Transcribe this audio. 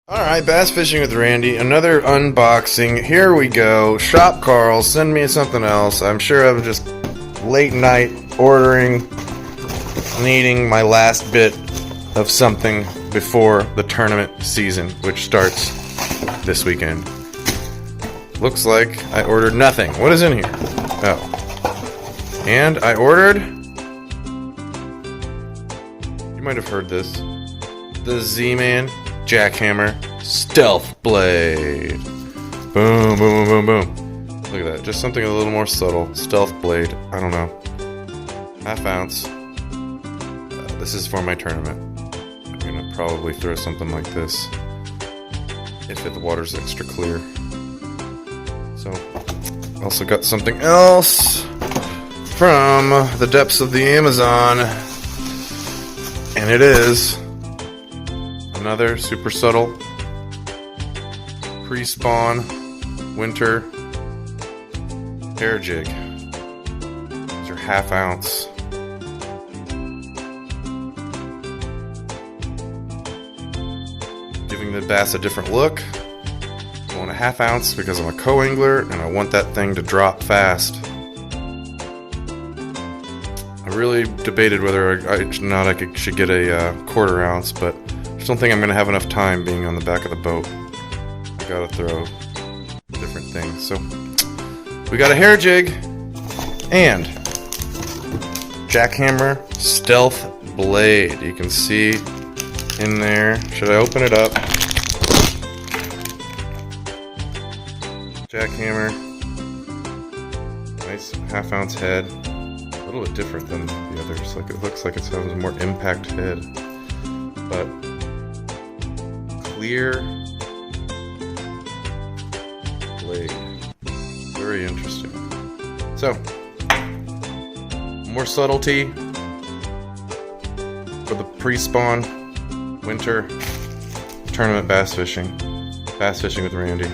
Alright, Bass Fishing with Randy, another unboxing. Here we go. Shop Carl, send me something else. I'm sure I'm just late night ordering, needing my last bit of something before the tournament season, which starts this weekend. Looks like I ordered nothing. What is in here? Oh. And I ordered... You might have heard this. The Z-Man Jackhammer Stealth Blade. Boom, boom, boom, boom, boom. Look at that. Just something a little more subtle. Stealth Blade. I don't know. Half ounce. This is for my tournament. I'm gonna probably throw something like this if the water's extra clear. So, also got something else from the depths of the Amazon, and it is another super subtle pre-spawn winter hair jig. These are half ounce. Giving the bass a different look. I want a half ounce because I'm a co-angler and I want that thing to drop fast. I really debated whether I should get a quarter ounce, but I just don't think I'm going to have enough time being on the back of the boat. I gotta throw different things. So, we got a hair jig and Jackhammer Stealth Blade. You can see in there. Should I open it up? Jackhammer. Nice half ounce head. A little bit different than the others. Like it looks like it has a more impact head. But clear blade. Very interesting. So, more subtlety for the pre-spawn winter tournament bass fishing. Bass Fishing with Randy.